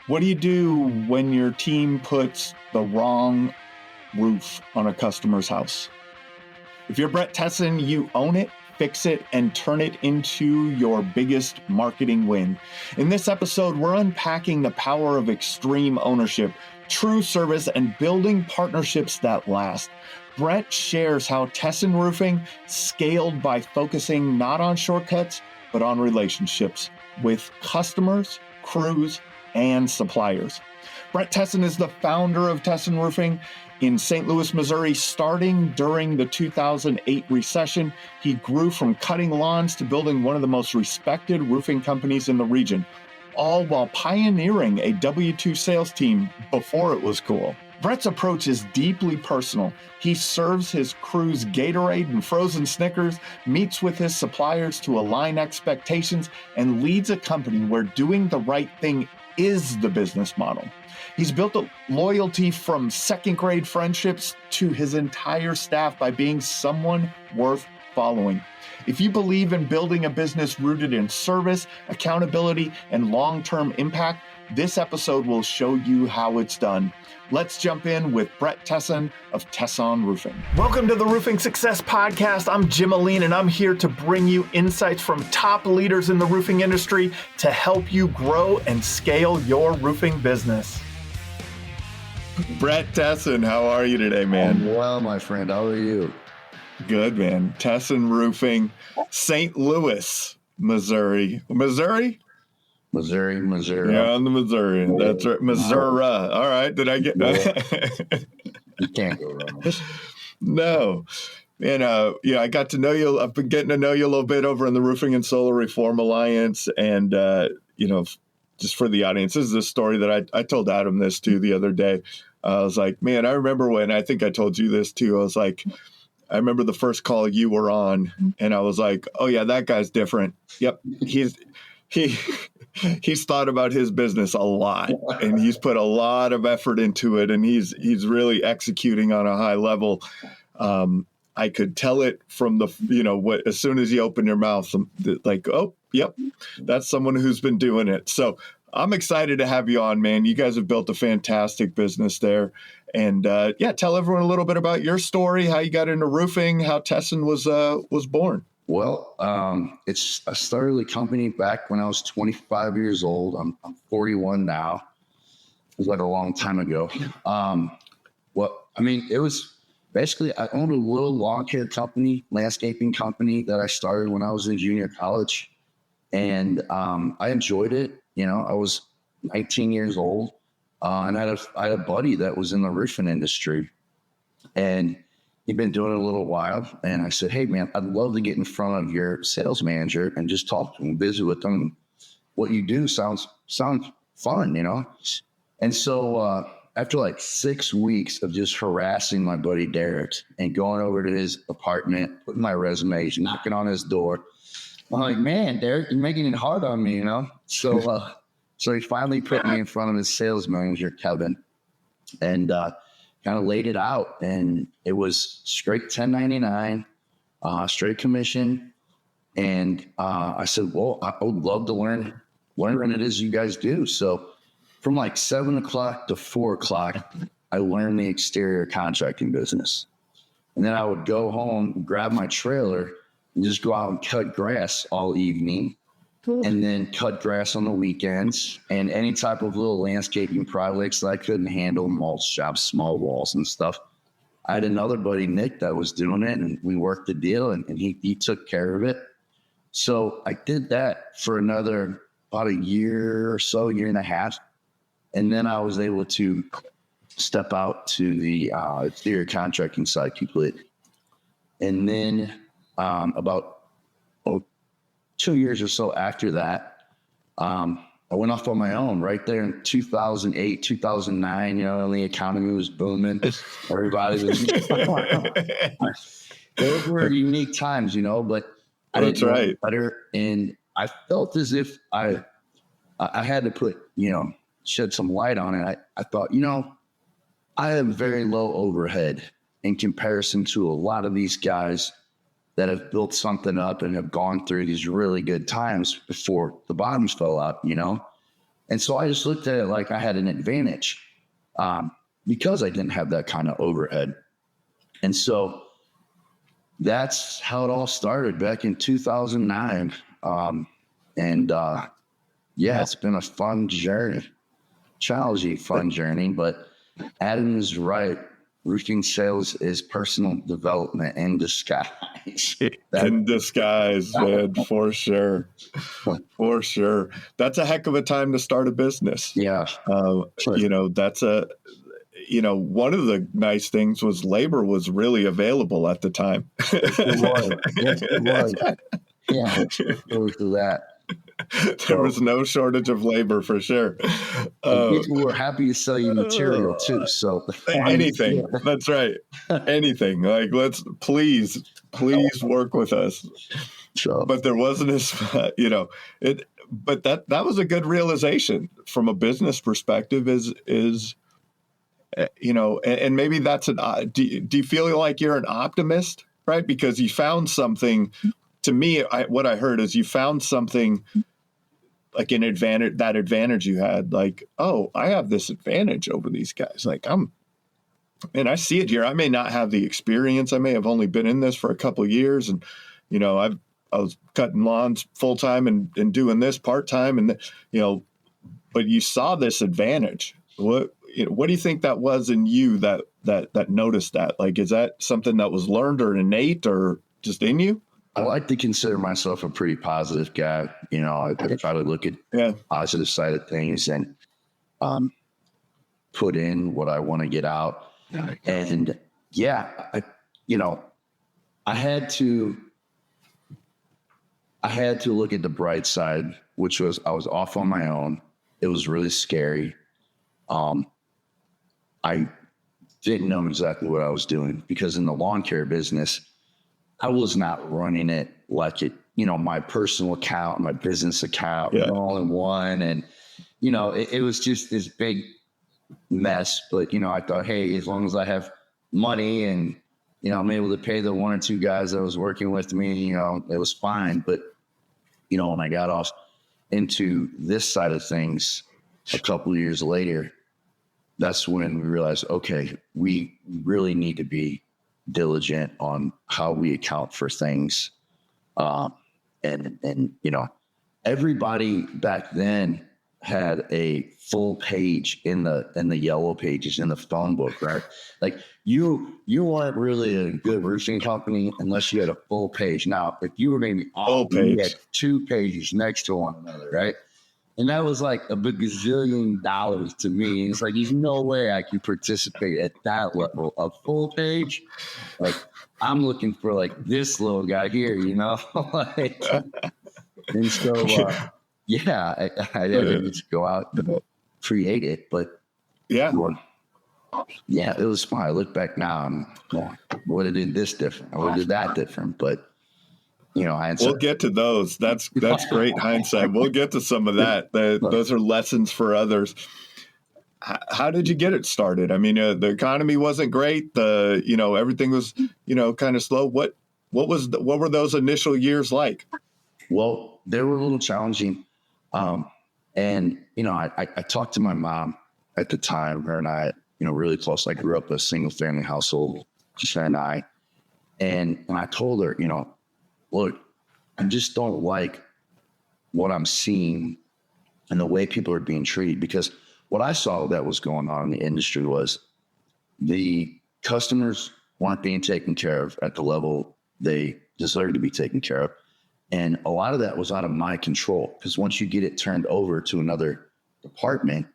What do you do when your team puts the wrong roof on a customer's house? If you're Brett Tesson, you own it, fix it, and turn it into your biggest marketing win. In this episode, we're unpacking the power of extreme ownership, true service, and building partnerships that last. Brett shares how Tesson Roofing scaled by focusing not on shortcuts, but on relationships with customers, crews, and suppliers. Brett Tesson is the founder of Tesson Roofing in St. Louis, Missouri. Starting during the 2008 recession, he grew from cutting lawns to building one of the most respected roofing companies in the region, all while pioneering a W-2 sales team before it was cool. Brett's approach is deeply personal. He serves his crews Gatorade and frozen Snickers, meets with his suppliers to align expectations, and leads a company where doing the right thing is the business model. He's built a loyalty from second grade friendships to his entire staff by being someone worth following. If you believe in building a business rooted in service, accountability, and long-term impact, this episode will show you how it's done. Let's jump in with Brett Tesson of Tesson Roofing. Welcome to the Roofing Success Podcast. I'm Jim Aline, and I'm here to bring you insights from top leaders in the roofing industry to help you grow and scale your roofing business. Brett Tesson, how are you today, man? I'm well, my friend. How are you? Good, man. Tesson Roofing, St. Louis, Missouri. Missouri. Yeah, on the Missouri. That's right. Missouri. All right. Did I get that? You can't go wrong. No. And, I got to know you. I've been getting to know you a little bit over in the Roofing and Solar Reform Alliance. And, just for the audience, this is a story that I told Adam this too the other day. I was like, man, I remember when, I think I told you this too. I was like, I remember the first call you were on, and I was like, oh yeah, that guy's different. Yep. He's thought about his business a lot, and he's put a lot of effort into it, and he's really executing on a high level. I could tell it from the, as soon as you open your mouth, like, oh, yep, that's someone who's been doing it. So I'm excited to have you on, man. You guys have built a fantastic business there. And tell everyone a little bit about your story, how you got into roofing, how Tesson was born. Well, I started the company back when I was 25 years old. I'm 41 now. It was like a long time ago. It was basically, I owned a little lawn care company, landscaping company that I started when I was in junior college. And I enjoyed it. I was 19 years old. And I had a buddy that was in the roofing industry. And he'd been doing it a little while. And I said, hey, man, I'd love to get in front of your sales manager and just talk to him, visit with them. What you do sounds fun, And so after like 6 weeks of just harassing my buddy Derek and going over to his apartment, putting my resumes, knocking on his door, I'm like, man, Derek, you're making it hard on me, So he finally put me in front of his sales manager, Kevin, and kind of laid it out. And it was straight 1099, straight commission. And I said, well, I would love to learn what it is you guys do. So from like 7 o'clock to 4 o'clock, I learned the exterior contracting business. And then I would go home, grab my trailer, and just go out and cut grass all evening. And then cut grass on the weekends and any type of little landscaping projects that I couldn't handle, mulch jobs, small walls and stuff. I had another buddy, Nick, that was doing it, and we worked the deal, and he took care of it. So I did that for about a year or so, year and a half. And then I was able to step out to the exterior contracting side completely. And then about 2 years or so after that, I went off on my own right there in 2008, 2009, and the economy was booming. Everybody was, those were unique times, but I didn't know better. And I felt as if I had to put, shed some light on it. I thought, I have very low overhead in comparison to a lot of these guys that have built something up and have gone through these really good times before the bottoms fell out, And so I just looked at it like I had an advantage because I didn't have that kind of overhead. And so that's how it all started back in 2009. Yeah, it's been a fun journey, challenging, fun journey. But Adam is right. Roofing sales is personal development in disguise. In disguise, man, for sure. For sure. That's a heck of a time to start a business. Yeah. You know, that's one of the nice things was labor was really available at the time. It was. Yes, it was. Yeah, it was that. There was no shortage of labor for sure. People were happy to sell you material too. So anything. Yeah. That's right. Anything. Like, let's please work with us. So, but there wasn't as but that was a good realization from a business perspective is and maybe that's do you feel like you're an optimist, right? Because you found something. To me, what I heard is you found something like an advantage, that advantage you had, like, oh, I have this advantage over these guys. Like I see it here. I may not have the experience. I may have only been in this for a couple of years. And, I was cutting lawns full time and doing this part time. And, but you saw this advantage. What do you think that was in you that noticed that? Like, is that something that was learned or innate or just in you? I like to consider myself a pretty positive guy. I try to look at the positive side of things and put in what I want to get out. And I had to look at the bright side, which was I was off on my own. It was really scary. I didn't know exactly what I was doing because in the lawn care business, I was not running it like it, my personal account, my business account, all in one. And, it was just this big mess. But, I thought, hey, as long as I have money and, I'm able to pay the one or two guys that was working with me, it was fine. But, when I got off into this side of things a couple of years later, that's when we realized, okay, we really need to be diligent on how we account for things. Everybody back then had a full page in the yellow pages in the phone book, right? Like you weren't really a good roofing company unless you had a full page. Now, if you were maybe off, you had 2 pages next to one another, right? And that was like a gazillion dollars to me. It's like, there's no way I can participate at that level. A full page, like I'm looking for like this little guy here, like, and so, I had to go out and create it, but it was fun. I look back now and I would have did this different. I would have did that different, but we'll get to those. That's great hindsight. We'll get to some of that. Those are lessons for others. How did you get it started? I mean, the economy wasn't great. Everything was, kind of slow. What were those initial years like? Well, they were a little challenging. I talked to my mom at the time, her and I, really close. I grew up in a single family household, just her and I. And I told her, look, I just don't like what I'm seeing and the way people are being treated, because what I saw that was going on in the industry was the customers weren't being taken care of at the level they deserve to be taken care of. And a lot of that was out of my control, because once you get it turned over to another department,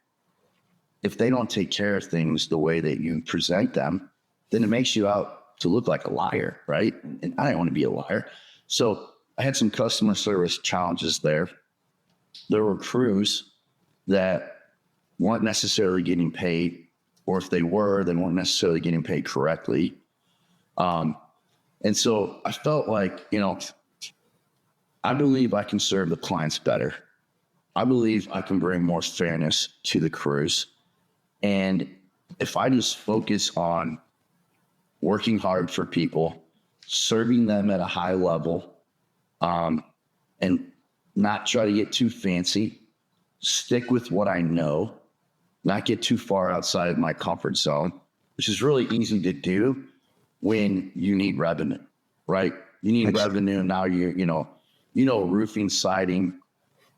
if they don't take care of things the way that you present them, then it makes you out to look like a liar, right? And I don't want to be a liar. So I had some customer service challenges there. There were crews that weren't necessarily getting paid, or if they were, they weren't necessarily getting paid correctly. And so I felt like, I believe I can serve the clients better. I believe I can bring more fairness to the crews. And if I just focus on working hard for people, serving them at a high level, and not try to get too fancy, stick with what I know, not get too far outside my comfort zone, which is really easy to do when you need revenue, right? You need revenue. Now you know, roofing, siding,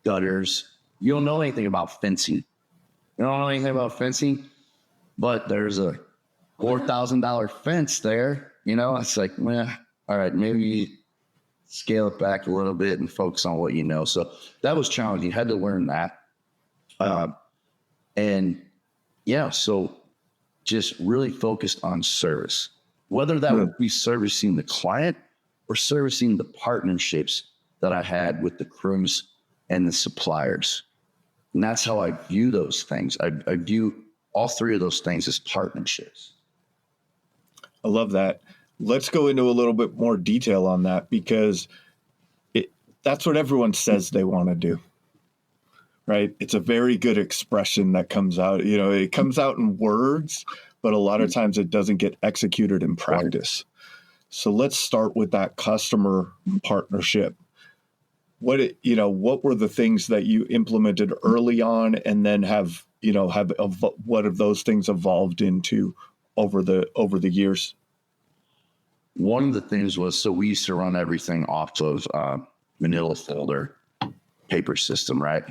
gutters. You don't know anything about fencing. You don't know anything about fencing, but there's a $4,000 fence there. You know, it's like, well, all right, maybe scale it back a little bit and focus on what you know. So that was challenging. You had to learn that. And yeah, so just really focused on service, whether that would be servicing the client or servicing the partnerships that I had with the crews and the suppliers. And that's how I view those things. I view all three of those things as partnerships. I love that. Let's go into a little bit more detail on that, because that's what everyone says they want to do, right? It's a very good expression that comes out. You know, it comes out in words, but a lot of times it doesn't get executed in practice. So let's start with that customer partnership. What were the things that you implemented early on, and then what have those things evolved into over the years? One of the things was, so we used to run everything off of manila folder paper system, right?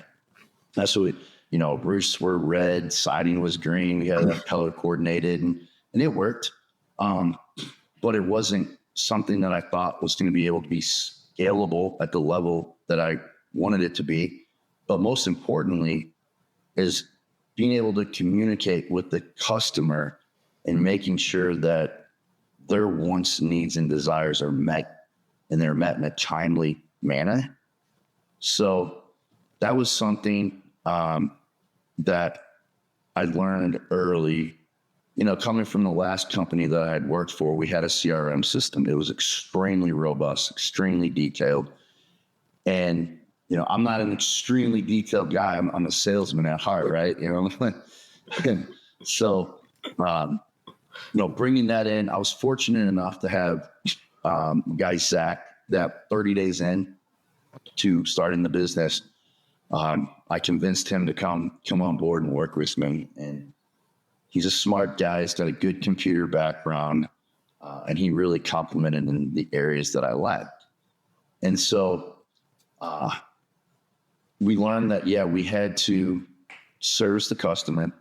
That's what roofs were red, siding was green. We had that color coordinated, and it worked. But it wasn't something that I thought was going to be able to be scalable at the level that I wanted it to be. But most importantly is being able to communicate with the customer and making sure that their wants, needs, and desires are met, and they're met in a timely manner. So that was something that I learned early. You know, coming from the last company that I had worked for, we had a CRM system. It was extremely robust, extremely detailed. And, I'm not an extremely detailed guy. I'm a salesman at heart, right? So, bringing that in, I was fortunate enough to have guy Zach, that 30 days in to starting the business, I convinced him to come on board and work with me. And he's a smart guy. He's got a good computer background, and he really complimented in the areas that I lacked. And so we learned that, we had to service the customer,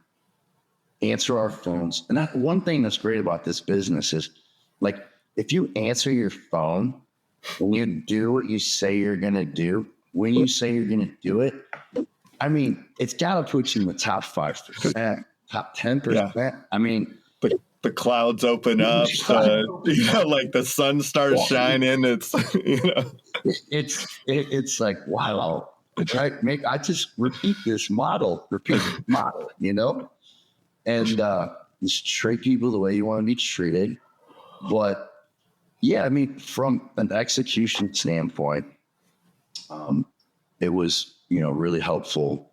answer our phones. And that one thing that's great about this business is, like, if you answer your phone and you do what you say you're going to do, when you say you're going to do it, I mean, it's got to put you in the top 5%, top 10%. Yeah. I mean, the clouds open up, like the sun starts shining. It's like, wow. I just repeat this model, and just treat people the way you want to be treated. But yeah, I mean, from an execution standpoint, it was, really helpful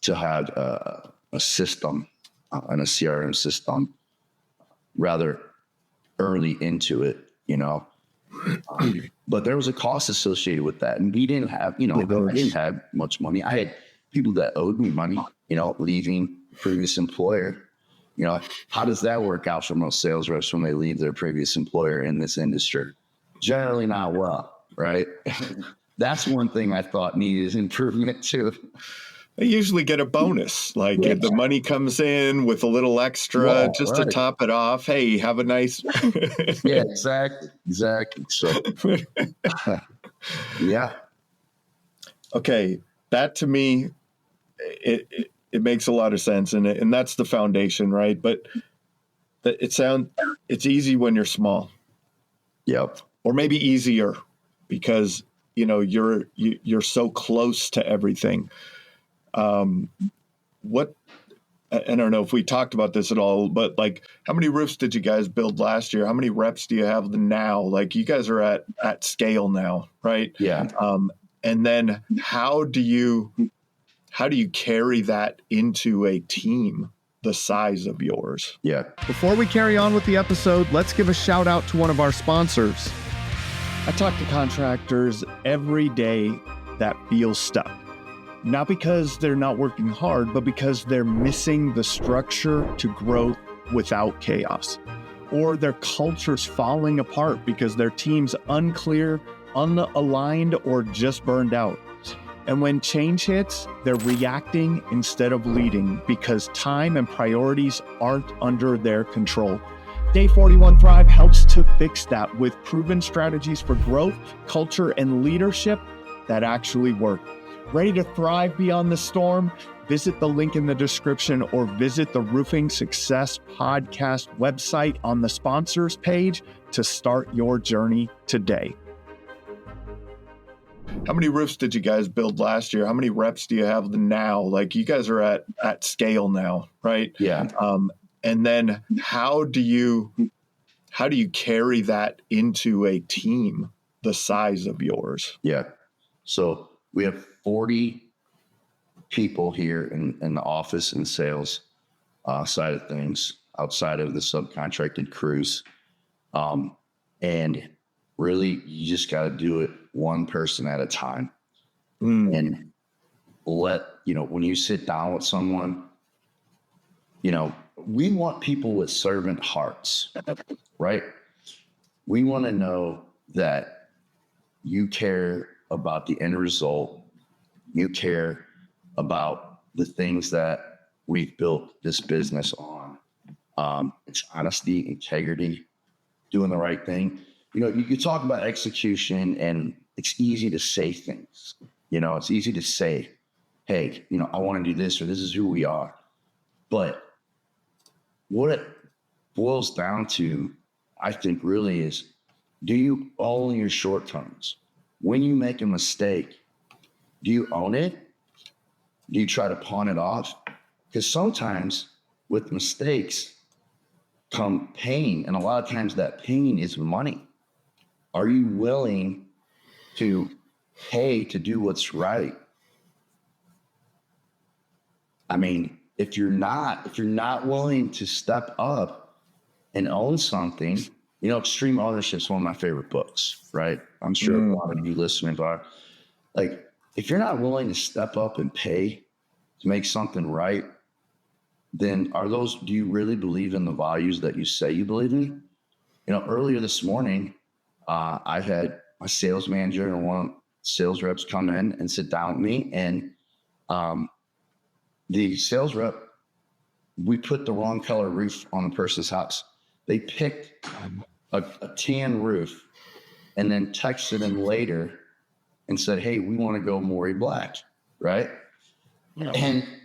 to have a system and a CRM system rather early into it, but there was a cost associated with that. And we didn't have, I didn't have much money. I had people that owed me money, leaving previous employer. How does that work out for most sales reps when they leave their previous employer in this industry? Generally not well, right? That's one thing I thought needed improvement too. They usually get a bonus, like if the money comes in with a little extra to top it off. Hey, have a nice. Yeah, exactly. So, yeah. Okay, that to me, it makes a lot of sense, and that's the foundation, right? But it's easy when you're small. Yep. Or maybe easier because you're so close to everything. I don't know if we talked about this at all, but like, how many roofs did you guys build last year? How many reps do you have now? Like, you guys are at scale now, right? Yeah. And then how do you carry that into a team the size of yours? Yeah. Before we carry on with the episode, let's give a shout out to one of our sponsors. I talk to contractors every day that feel stuck. not because they're not working hard, but because they're missing the structure to growth without chaos. Or their culture's falling apart because their team's unclear, unaligned, or just burned out. And when change hits, they're reacting instead of leading because time and priorities aren't under their control. Day 41 Thrive helps to fix that with proven strategies for growth, culture, and leadership that actually work. Ready to thrive beyond the storm? Visit the link in the description or visit the Roofing Success Podcast website on the sponsors page to start your journey today. How many roofs did you guys build last year? How many reps do you have now? Like, you guys are at scale now, right? Yeah. And then how do you carry that into a team the size of yours? Yeah. So we have 40 people here in the office and sales side of things, outside of the subcontracted crews. And really, you just got to do it one person at a time. And when you sit down with someone, we want people with servant hearts, right? We want to know that you care about the end result. You care about the things that we've built this business on. It's honesty, integrity, doing the right thing. You talk about execution, and it's easy to say things. It's easy to say, hey, I want to do this, or this is who we are. But what it boils down to, I think, really is, do you own your shortcomings? When you make a mistake, do you own it? Do you try to pawn it off? Because sometimes with mistakes come pain, and a lot of times that pain is money. Are you willing to pay to do what's right? I mean, if you're not willing to step up and own something, Extreme Ownership is one of my favorite books, right? I'm sure a lot of you listening are. Like, if you're not willing to step up and pay to make something right, then do you really believe in the values that you say you believe in? Earlier this morning, I had my sales manager and one of the sales reps come in and sit down with me, and the sales rep, we put the wrong color roof on the person's house. They picked a tan roof and then texted him later and said, hey, we want to go Maury Black, right? Yeah.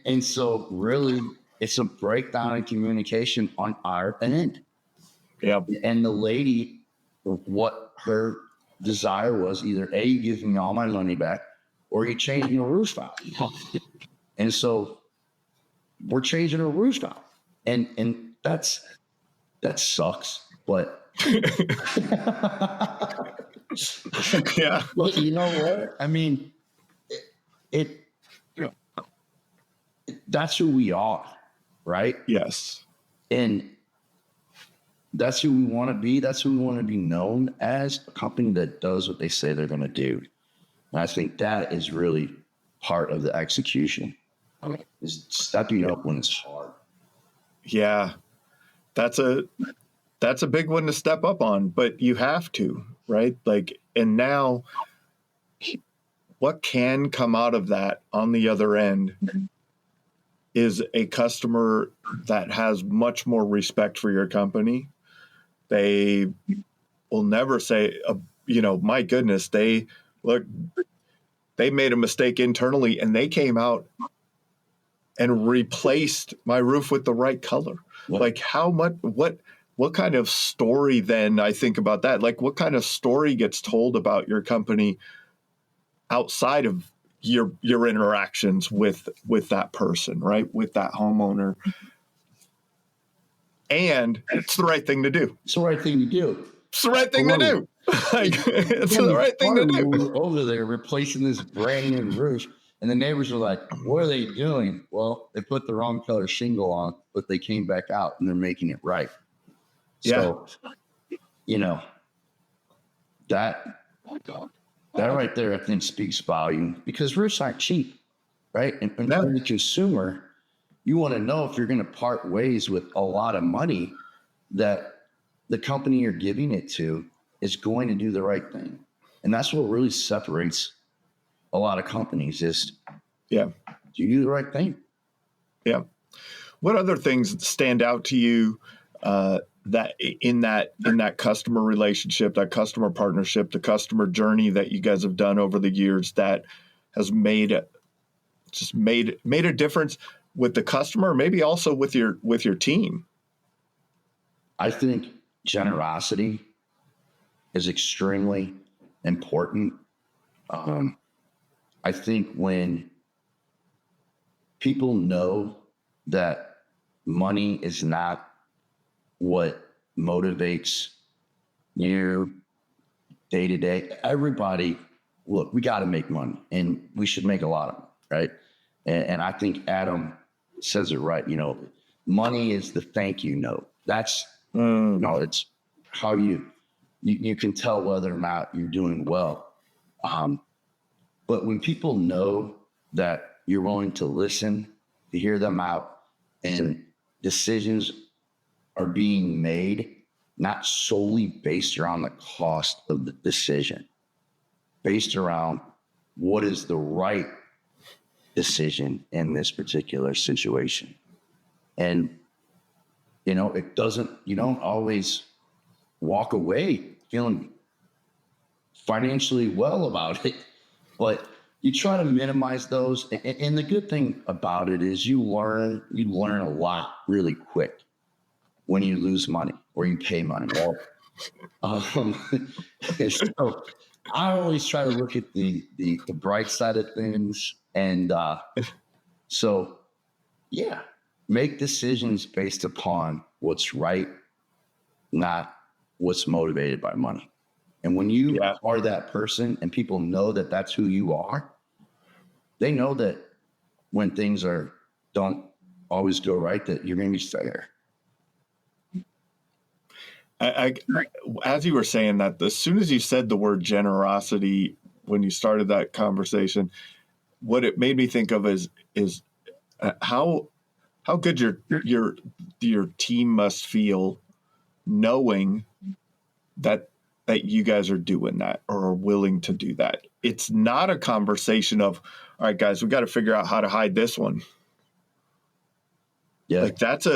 And so really, it's a breakdown in communication on our end. Yeah. And the lady, what her desire was, either A, you give me all my money back, or you change your roof out. And so we're changing her roof out. And that sucks, but yeah. Well, you know what? I mean, that's who we are, right? Yes. And that's who we want to be. That's who we want to be known as, a company that does what they say they're going to do. And I think that is really part of the execution, is stepping up when it's hard. Yeah, that's a big one to step up on, but you have to, right? Like, and now what can come out of that on the other end is a customer that has much more respect for your company. They will never say, my goodness, they made a mistake internally and they came out and replaced my roof with the right color. What? Like, how much, what kind of story then, I think about that? Like, what kind of story gets told about your company outside of your interactions with that person, right? With that homeowner. And it's the right thing to do. It's the right thing to do. It's the right thing to do. It's the right thing to do. We were over there replacing this brand new roof, and the neighbors were like, what are they doing? Well, they put the wrong color shingle on, but they came back out and they're making it right. So, that right there, I think, speaks volume, because roofs aren't cheap. right? And for the consumer, you want to know if you're going to part ways with a lot of money, that the company you're giving it to is going to do the right thing. And that's what really separates a lot of companies is, do you do the right thing? Yeah. What other things stand out to you that in that customer relationship, that customer partnership, the customer journey that you guys have done over the years that has made a difference with the customer, maybe also with your team? I think generosity is extremely important. I think when people know that money is not what motivates you day to day, everybody, look, we got to make money and we should make a lot of money, right? And I think Adam says it right. Money is the thank you note. That's, it's how you can tell whether or not you're doing well. But when people know that you're willing to listen, to hear them out, and decisions are being made not solely based around the cost of the decision, based around what is the right decision in this particular situation. And, you don't always walk away feeling financially well about it, but you try to minimize those. And the good thing about it is you learn a lot really quick when you lose money or you pay money. So I always try to look at the bright side of things. And make decisions based upon what's right, not what's motivated by money. And when you are that person and people know that that's who you are, they know that when things don't always go right, that you're going to be fair. I as you were saying that, as soon as you said the word generosity, when you started that conversation, what it made me think of is how good your team must feel knowing that you guys are doing that or are willing to do that. It's not a conversation of, all right, guys, we got to figure out how to hide this one. Yeah. Like that's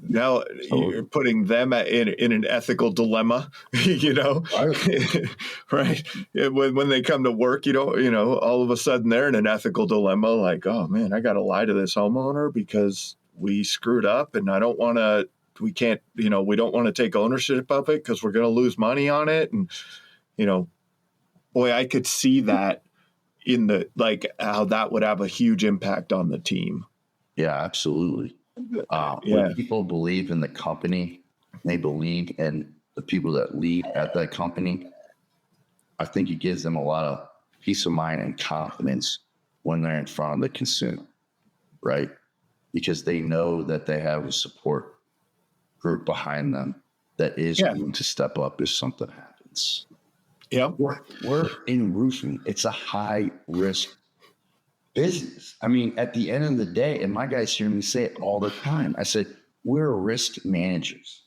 now you're putting them in an ethical dilemma, right? When they come to work, all of a sudden they're in an ethical dilemma. Like, oh man, I got to lie to this homeowner because we screwed up and we don't want to take ownership of it because we're going to lose money on it. And, boy, I could see that how that would have a huge impact on the team. Yeah, absolutely. When people believe in the company, they believe in the people that lead at that company, I think it gives them a lot of peace of mind and confidence when they're in front of the consumer, right? Because they know that they have a support group behind them that is going to step up if something happens. Yeah. We're in roofing. It's a high risk business. I mean, at the end of the day, and my guys hear me say it all the time, I said, we're risk managers.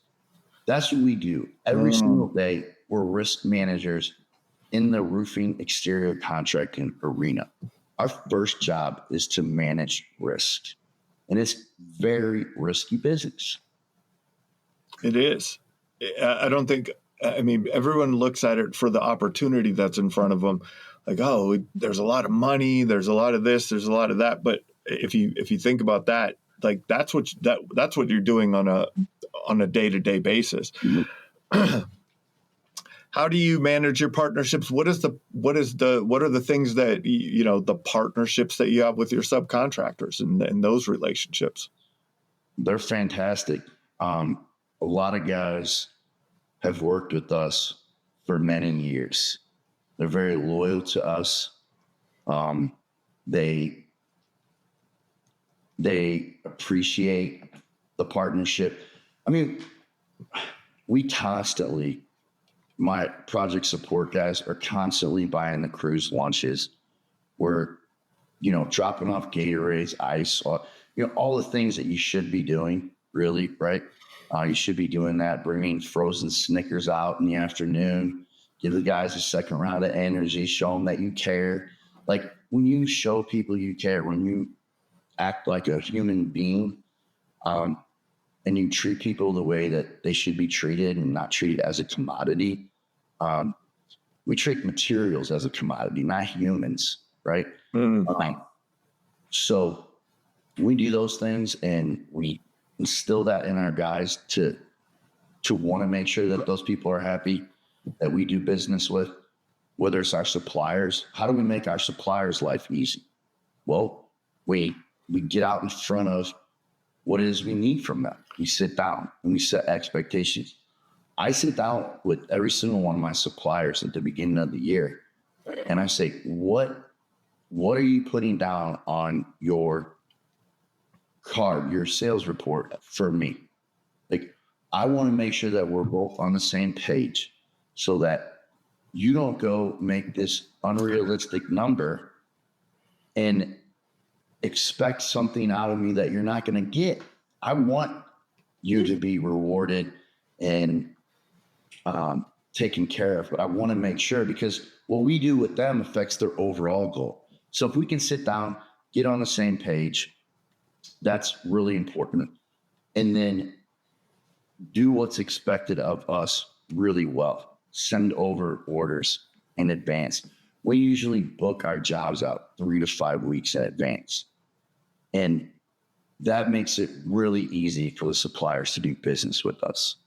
That's what we do. Every single day, we're risk managers in the roofing exterior contracting arena. Our first job is to manage risk. And it's very risky business. It is. Everyone looks at it for the opportunity that's in front of them. Like, oh, there's a lot of money, there's a lot of this, there's a lot of that. But if you think about that, like that's what you're doing on a day-to-day basis. Mm-hmm. How do you manage your partnerships? What are the things that the partnerships that you have with your subcontractors and those relationships? They're fantastic. A lot of guys have worked with us for many years. They're very loyal to us. They appreciate the partnership. I mean, my project support guys are constantly buying the crews lunches. We're dropping off Gatorades, ice, or, all the things that you should be doing, really, right? You should be doing that, bringing frozen Snickers out in the afternoon, give the guys a second round of energy, show them that you care. Like, when you show people you care, when you act like a human being, and you treat people the way that they should be treated and not treated as a commodity. We treat materials as a commodity, not humans, right? So we do those things, and we instill that in our guys to want to make sure that those people are happy, that we do business with, whether it's our suppliers. How do we make our suppliers' life easy? Well, we get out in front of what it is we need from them. We sit down and we set expectations. I sit down with every single one of my suppliers at the beginning of the year, and I say, what are you putting down on your card, your sales report for me? Like, I want to make sure that we're both on the same page so that you don't go make this unrealistic number and expect something out of me that you're not going to get. I want you to be rewarded and taken care of, but I want to make sure, because what we do with them affects their overall goal. So if we can sit down, get on the same page, that's really important. And then do what's expected of us really well. Send over orders in advance. We usually book our jobs out 3 to 5 weeks in advance. And that makes it really easy for the suppliers to do business with us.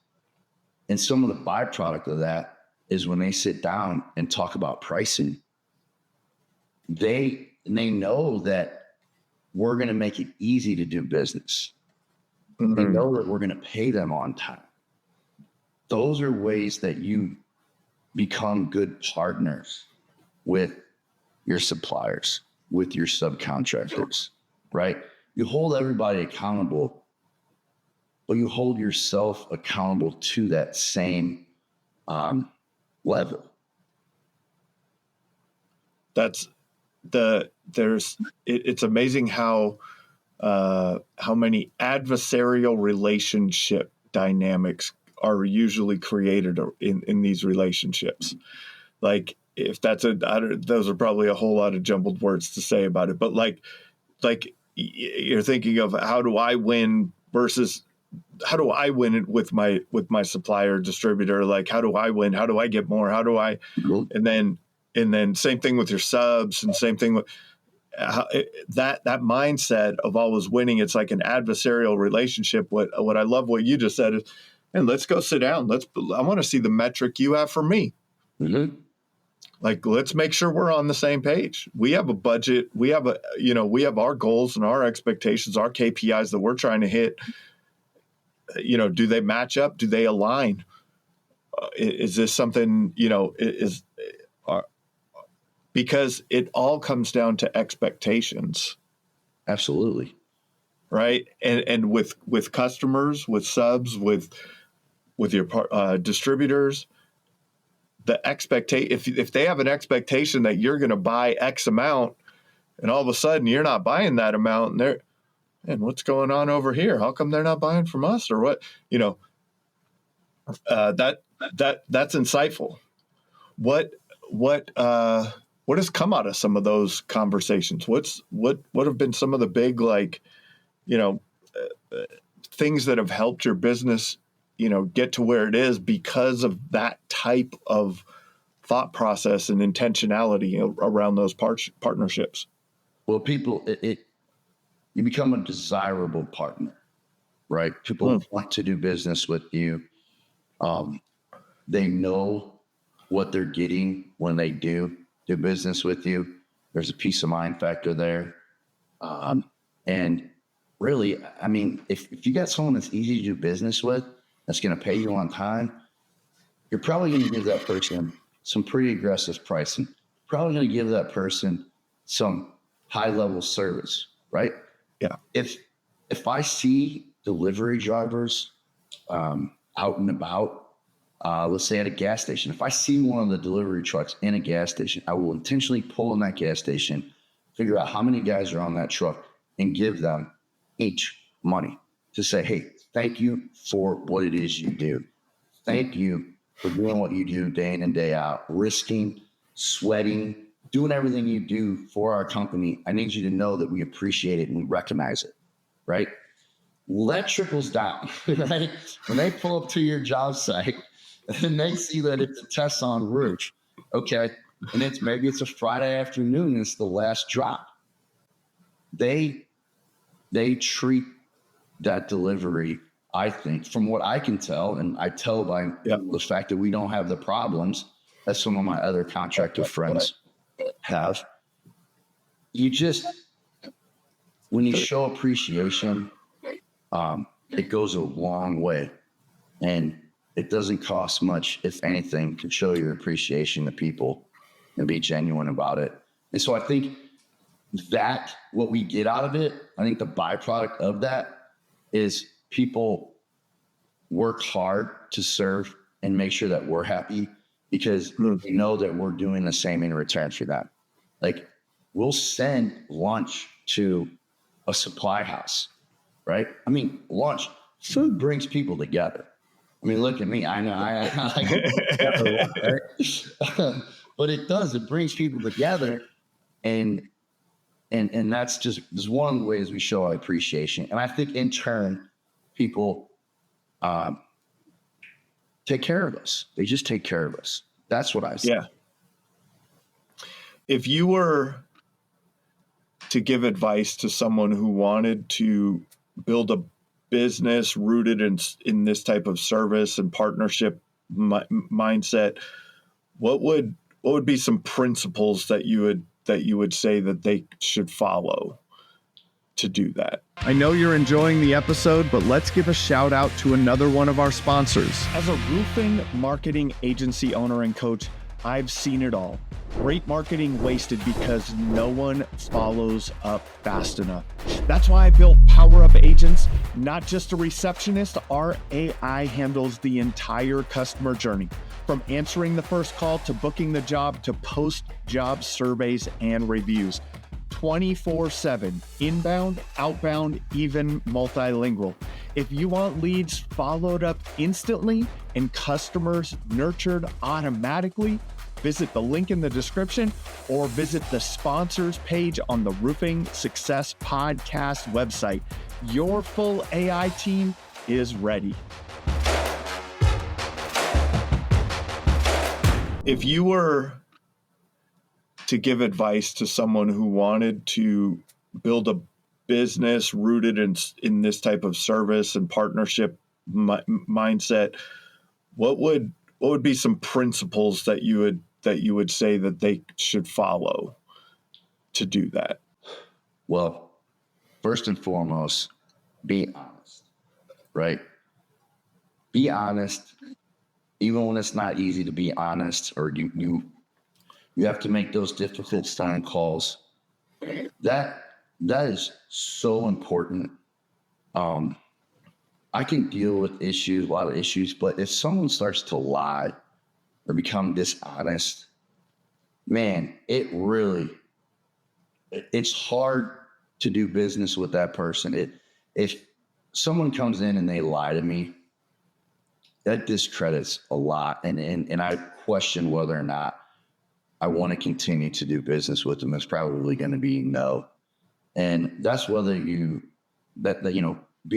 And some of the byproduct of that is when they sit down and talk about pricing, they know that we're going to make it easy to do business. They know that we're going to pay them on time. Those are ways that you become good partners with your suppliers, with your subcontractors, right? You hold everybody accountable, but you hold yourself accountable to that same level. It's amazing how many adversarial relationship dynamics are usually created in these relationships. Like, if those are probably a whole lot of jumbled words to say about it, but like you're thinking of, how do I win versus how do I win it with my supplier distributor? Like, how do I win? How do I get more? How do I, and then same thing with your subs, and same thing with that mindset of always winning. It's like an adversarial relationship. What I love what you just said is, and let's go sit down. I want to see the metric you have for me. Like, let's make sure we're on the same page. We have a budget. We have our goals and our expectations, our KPIs that we're trying to hit. Do they match up? Do they align? Is this something, because it all comes down to expectations. Absolutely. Right. And with customers, with subs, with your distributors, the expectation, if they have an expectation that you're going to buy X amount, and all of a sudden you're not buying that amount, and what's going on over here? How come they're not buying from us, or what? That's insightful. What has come out of some of those conversations? What have been some of the big, things that have helped your business, get to where it is because of that type of thought process and intentionality around those partnerships? Well, people, you become a desirable partner, right? People want to do business with you. They know what they're getting when they do business with you. There's a peace of mind factor there. And really, I mean, if you got someone that's easy to do business with, that's going to pay you on time, you're probably going to give that person some pretty aggressive pricing. Probably going to give that person some high-level service, right? Yeah. If I see delivery drivers out and about, let's say at a gas station, if I see one of the delivery trucks in a gas station, I will intentionally pull in that gas station, figure out how many guys are on that truck and give them each money to say, hey, thank you for what it is you do. Thank you for doing what you do day in and day out, risking, sweating, doing everything you do for our company. I need you to know that we appreciate it and we recognize it, right? Well, that trickles down, right? When they pull up to your job site and they see that it's a Tesson roof, okay, and maybe it's a Friday afternoon and it's the last drop. They treat that delivery, I think, from what I can tell, and I tell by the fact that we don't have the problems that some of my other contractor friends have. You just, when you show appreciation, it goes a long way, and it doesn't cost much, if anything, to show your appreciation to people and be genuine about it. And so I think that what we get out of it, I think the byproduct of that is people work hard to serve and make sure that we're happy because we know that we're doing the same in return for that. Like, we'll send lunch to a supply house, right? I mean, lunch, food brings people together. I mean, look at me. I know I right? But it does. It brings people together, and that's just one of the ways we show our appreciation. And I think in turn, people take care of us. They just take care of us. That's what I say. Yeah. If you were to give advice to someone who wanted to build a business rooted in this type of service and partnership mindset, what would be some principles that you would say that they should follow to do that? I know you're enjoying the episode, but let's give a shout out to another one of our sponsors. As a roofing marketing agency owner and coach, I've seen it all. Great marketing wasted because no one follows up fast enough. That's why I built Power Up Agents, not just a receptionist. Our AI handles the entire customer journey, from answering the first call to booking the job to post-job surveys and reviews. 24/7, inbound, outbound, even multilingual. If you want leads followed up instantly and customers nurtured automatically, visit the link in the description or visit the sponsors page on the Roofing Success Podcast website. Your full AI team is ready. If you were to give advice to someone who wanted to build a business rooted in this type of service and partnership mindset, what would be some principles that you would say that they should follow to do that? Well, first and foremost, be honest, right? Be honest, even when it's not easy to be honest, or you have to make those difficult phone calls. That is so important. I can deal with a lot of issues, but if someone starts to lie or become dishonest, man, it's hard to do business with that person. If someone comes in and they lie to me, that discredits a lot. And I question whether or not I want to continue to do business with them. It's probably going to be no. And that's whether be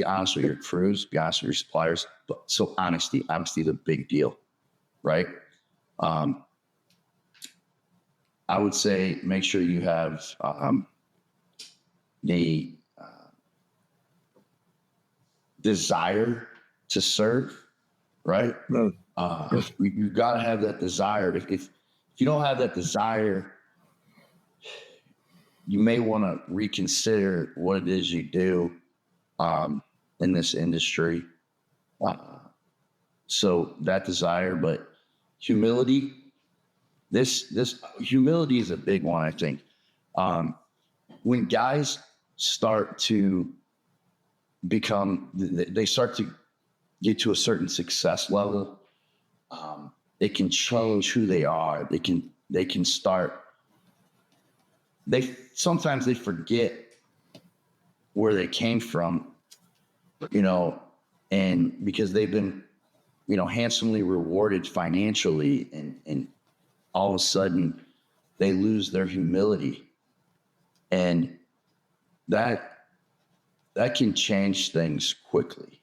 honest with your crews, be honest with your suppliers. But so honesty is a big deal, right? I would say make sure you have the desire to serve, right? You've got to have that desire. If you don't have that desire, you may want to reconsider what it is you do in this industry. So that desire, but humility. This humility is a big one, I think. When guys start to they start to get to a certain success level, it can change who they are. They can start sometimes they forget where they came from, you know, and because they've been, you know, handsomely rewarded financially, and all of a sudden they lose their humility, and that can change things quickly.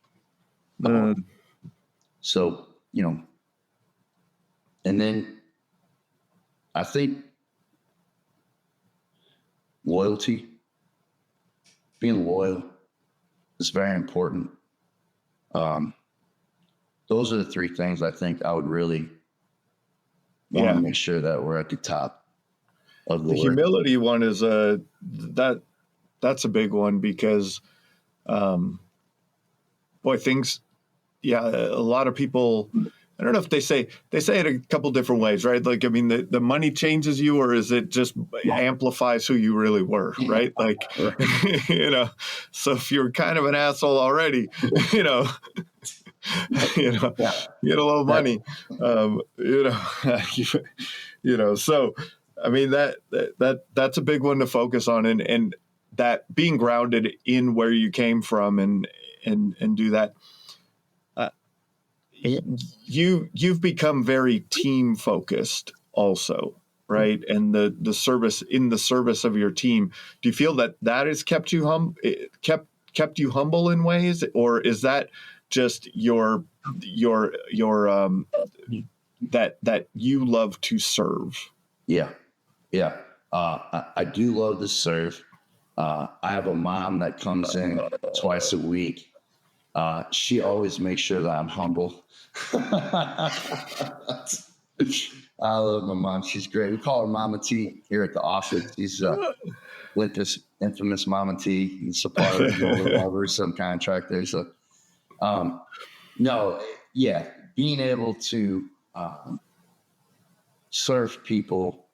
So, you know, and then I think loyalty, being loyal is very important. Those are the three things I think I would really want to make sure that we're at the top of the list. Humility one is that's a big one because, things, a lot of people, I don't know if they say it a couple different ways, right? Like, I mean, the money changes you, or is it just amplifies who you really were, right? Like, you know, so if you're kind of an asshole already, you know, you get a little money, so, I mean, that's a big one to focus on, and that being grounded in where you came from and do that. You've become very team focused also, right? And the service of your team. Do you feel that has kept you kept you humble in ways, or is that just your that you love to serve? Yeah. I do love to serve. I have a mom that comes in twice a week. She always makes sure that I'm humble. I love my mom. She's great. We call her Mama T here at the office. She's Lincoln's infamous Mama T, supplier, subcontractor. So, being able to serve people,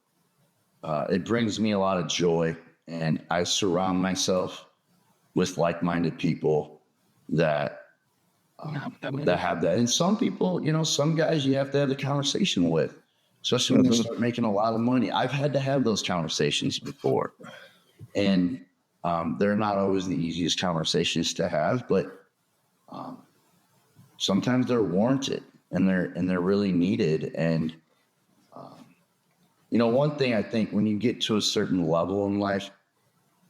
it brings me a lot of joy, and I surround myself with like-minded people that have that. And some people, you know, some guys you have to have the conversation with, especially when they start making a lot of money. I've had to have those conversations before, and they're not always the easiest conversations to have, but sometimes they're warranted and they're really needed. And you know, one thing I think, when you get to a certain level in life,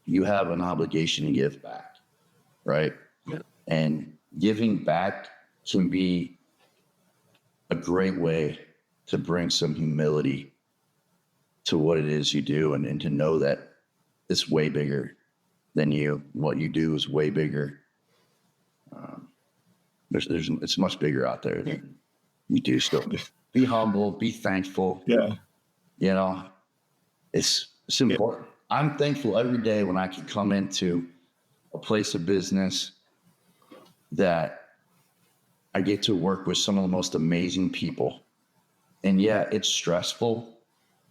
you have an obligation to give back, right? Yeah. And giving back can be a great way to bring some humility to what it is you do, and to know that it's way bigger than you. What you do is way bigger. It's much bigger out there than you do. Still, be humble, be thankful. Yeah. You know, it's important. Yeah. I'm thankful every day when I can come into a place of business that I get to work with some of the most amazing people. And yeah, it's stressful,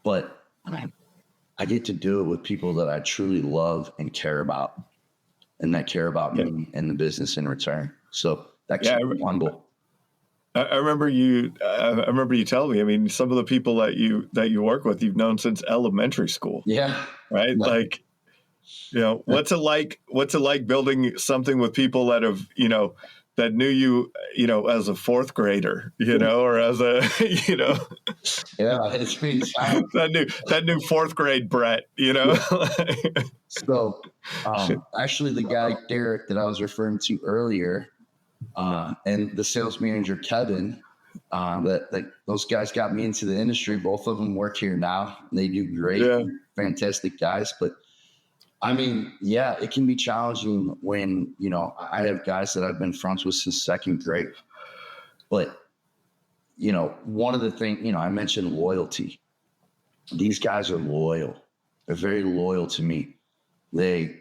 but I get to do it with people that I truly love and care about, and that care about me and the business in return. So that keeps me humble. I remember you telling me, I mean, some of the people that you work with, you've known since elementary school. Yeah. Right. Like, you know, what's it like building something with people that have, you know, that knew you, you know, as a fourth grader, you know, or as a, you know, it's been that new fourth grade Brett, you know. So actually the guy, Derek, that I was referring to earlier, and the sales manager, Kevin, those guys got me into the industry. Both of them work here now. They do great, fantastic guys. But I mean, it can be challenging when, you know, I have guys that I've been friends with since second grade. But, you know, one of the things, you know, I mentioned loyalty. These guys are loyal. They're very loyal to me. They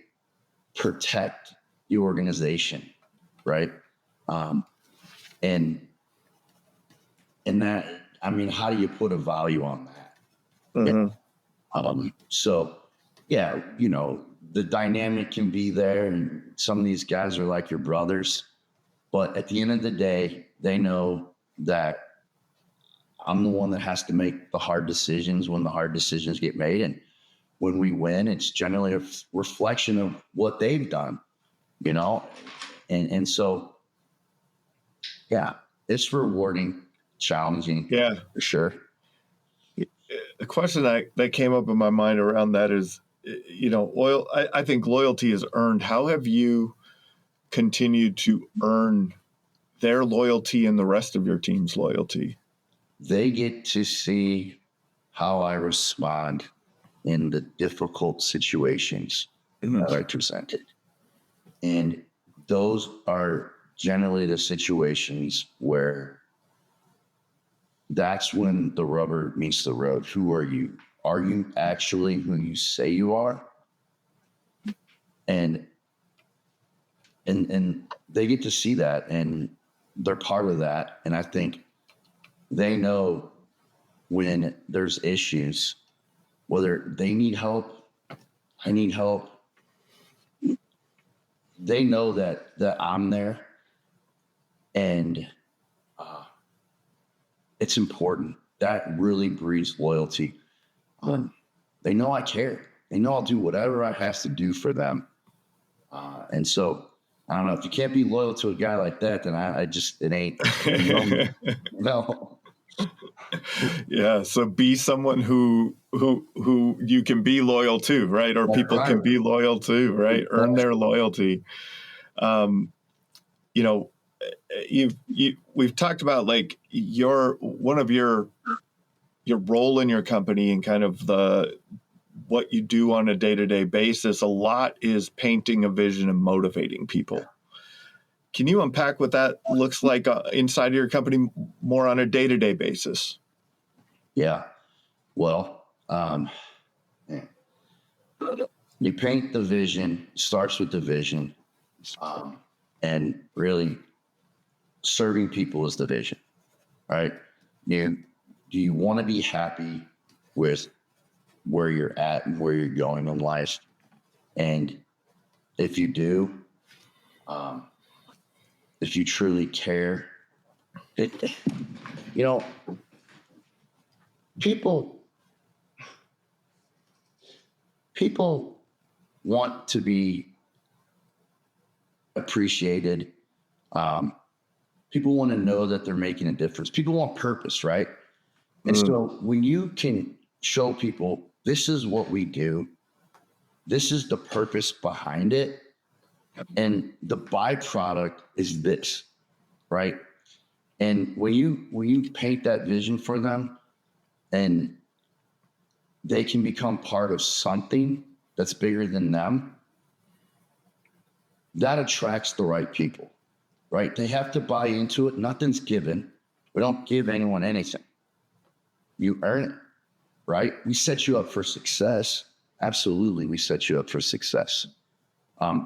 protect the organization, right? And that, I mean, how do you put a value on that? Mm-hmm. So, you know, the dynamic can be there, and some of these guys are like your brothers, but at the end of the day, they know that I'm the one that has to make the hard decisions when the hard decisions get made. And when we win, it's generally a reflection of what they've done, you know? And so, yeah, it's rewarding, challenging, Yeah. for sure. The question that came up in my mind around that is, I think loyalty is earned. How have you continued to earn their loyalty and the rest of your team's loyalty? They get to see how I respond in the difficult situations that I presented. And those are generally the situations where that's when the rubber meets the road. Who are you? Are you actually who you say you are? And they get to see that, and they're part of that. And I think they know when there's issues, whether they need help, I need help. They know that I'm there, and it's important. That really breeds loyalty. They know I care. They know I'll do whatever I have to do for them. And so, I don't know, if you can't be loyal to a guy like that, then it ain't. No. Yeah. So be someone who you can be loyal to, right? Or people can be loyal to, right? Earn their loyalty. We've talked about like one of your role in your company and kind of what you do on a day-to-day basis. A lot is painting a vision and motivating people. Can you unpack what that looks like inside of your company more on a day-to-day basis? Yeah. Well, you paint the vision, starts with the vision, and really serving people is the vision, right? Do you want to be happy with where you're at and where you're going in life? And if you do, if you truly care, people want to be appreciated. People want to know that they're making a difference. People want purpose, right? And so when you can show people, this is what we do, this is the purpose behind it, and the byproduct is this, right? And when you paint that vision for them, and they can become part of something that's bigger than them, that attracts the right people, right? They have to buy into it. Nothing's given. We don't give anyone anything. You earn it, right? We set you up for success. Absolutely, we set you up for success.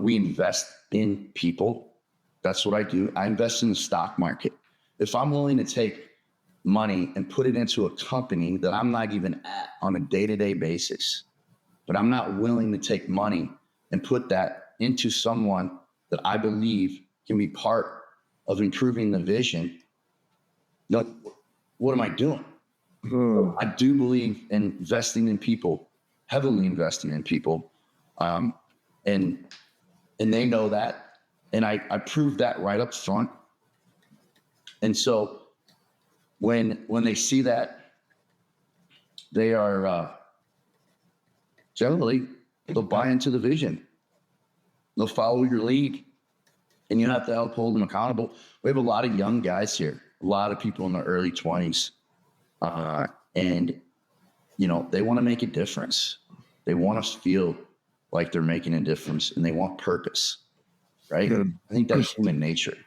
We invest in people. That's what I do. I invest in the stock market. If I'm willing to take money and put it into a company that I'm not even at on a day-to-day basis, but I'm not willing to take money and put that into someone that I believe can be part of improving the vision, what am I doing? I do believe in investing in people, heavily investing in people. And they know that. And I prove that right up front. And so when they see that, they are generally, they'll buy into the vision. They'll follow your lead, and you have to help hold them accountable. We have a lot of young guys here, a lot of people in their early 20s. And, they want to make a difference. They want to feel like they're making a difference, and they want purpose, right? I think that's human nature.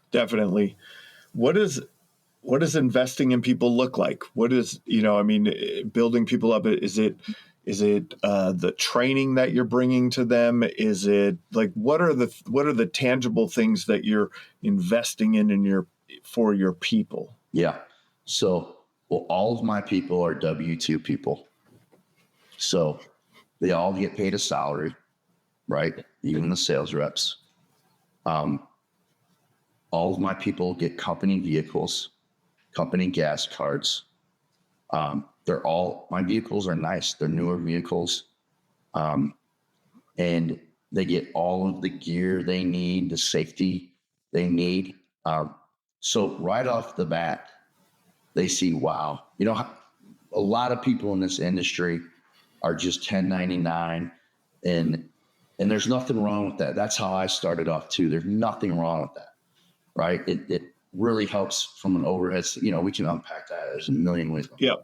Definitely. What does investing in people look like? What is, building people up? Is it the training that you're bringing to them? Is it like, what are the tangible things that you're investing in for your people? Yeah. So, all of my people are W-2 people. So they all get paid a salary, right? Even the sales reps. All of my people get company vehicles, company gas cards. my vehicles are nice. They're newer vehicles. And they get all of the gear they need, the safety they need. So right off the bat, they see, wow, a lot of people in this industry are just 1099, and there's nothing wrong with that. That's how I started off too. There's nothing wrong with that, right? It really helps from an overhead. We can unpack that. There's a million ways. Yeah.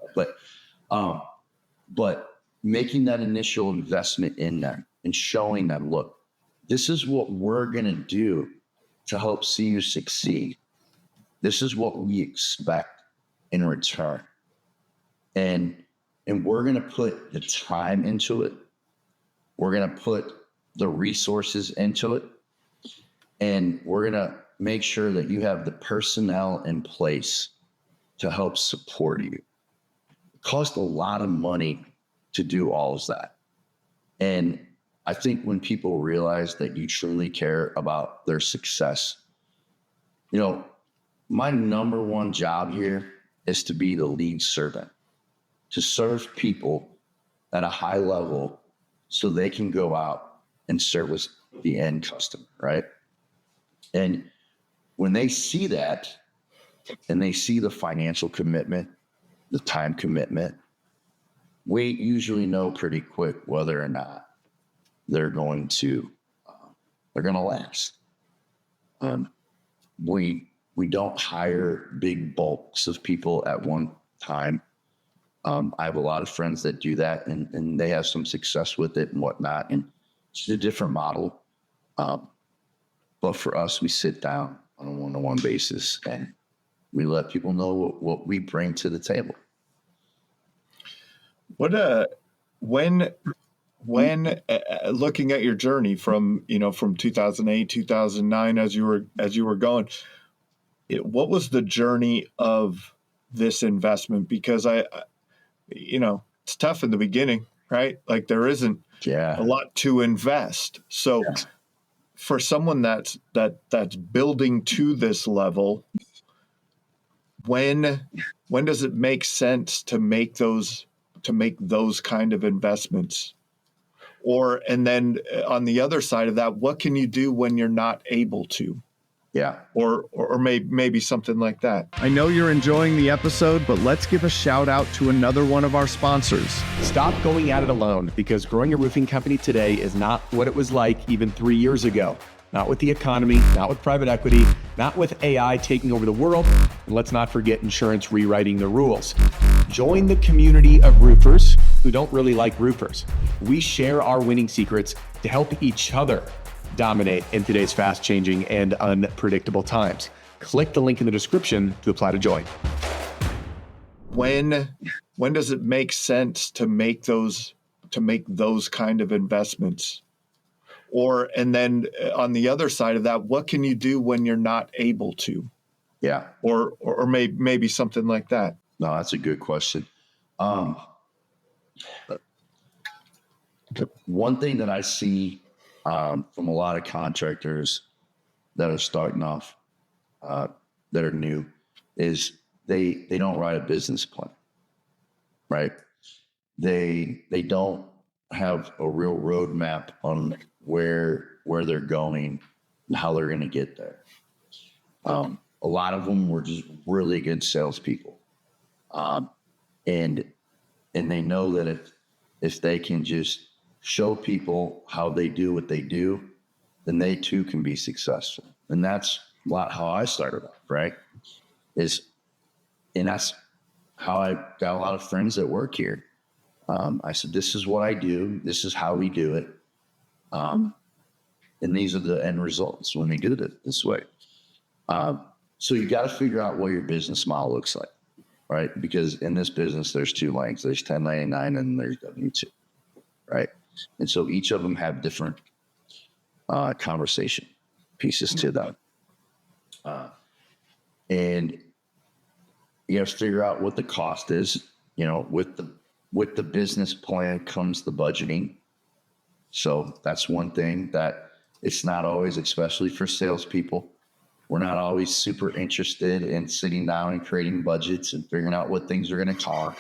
But making that initial investment in them and showing them, look, this is what we're going to do to help see you succeed. This is what we expect in return. And we're going to put the time into it. We're going to put the resources into it. And we're going to make sure that you have the personnel in place to help support you. It costs a lot of money to do all of that. And I think when people realize that you truly care about their success, my number one job here is to be the lead servant, to serve people at a high level so they can go out and service the end customer, right? And when they see that and they see the financial commitment, the time commitment, we usually know pretty quick whether or not they're going to last. We don't hire big bulks of people at one time. I have a lot of friends that do that, and they have some success with it and whatnot. And it's a different model. But for us, we sit down on a one-on-one basis and we let people know what we bring to the table. When looking at your journey from 2008, 2009, as you were going, what was the journey of this investment? Because it's tough in the beginning, right? Like there isn't a lot to invest. So for someone that's building to this level, when does it make sense to make those kind of investments? And then on the other side of that, what can you do when you're not able to? Yeah. Or maybe something like that. I know you're enjoying the episode, but let's give a shout out to another one of our sponsors. Stop going at it alone, because growing a roofing company today is not what it was like even 3 years ago. Not with the economy, not with private equity, not with AI taking over the world, and let's not forget insurance rewriting the rules. Join the community of roofers who don't really like roofers. We share our winning secrets to help each other dominate in today's fast-changing and unpredictable times. Click the link in the description to apply to join. When does it make sense to make those kind of investments? And then on the other side of that, what can you do when you're not able to? Yeah. Or maybe something like that. No, that's a good question. One thing that I see from a lot of contractors that are starting off, that are new, is they don't write a business plan, right? They don't have a real roadmap on where they're going and how they're going to get there. A lot of them were just really good salespeople, and they know that if they can just show people how they do what they do, then they too can be successful. And that's a lot how I started off, right? And that's how I got a lot of friends that work here. I said, this is what I do. This is how we do it. And these are the end results when they did it this way. So you got to figure out what your business model looks like, right? Because in this business, there's two lanes. There's 1099 and there's W2, right? And so each of them have different conversation pieces to them. And you have to figure out what the cost is. With the business plan comes the budgeting. So that's one thing that it's not always, especially for salespeople, we're not always super interested in sitting down and creating budgets and figuring out what things are going to cost.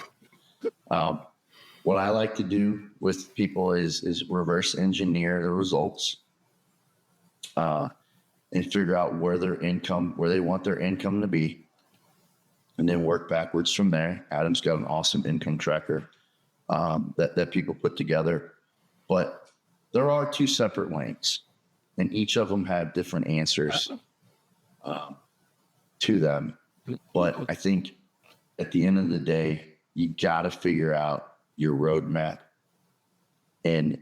What I like to do with people is reverse engineer the results, and figure out where they want their income to be, and then work backwards from there. Adam's got an awesome income tracker that people put together, but there are two separate lanes, and each of them have different answers to them. But I think at the end of the day, you got to figure out your roadmap, and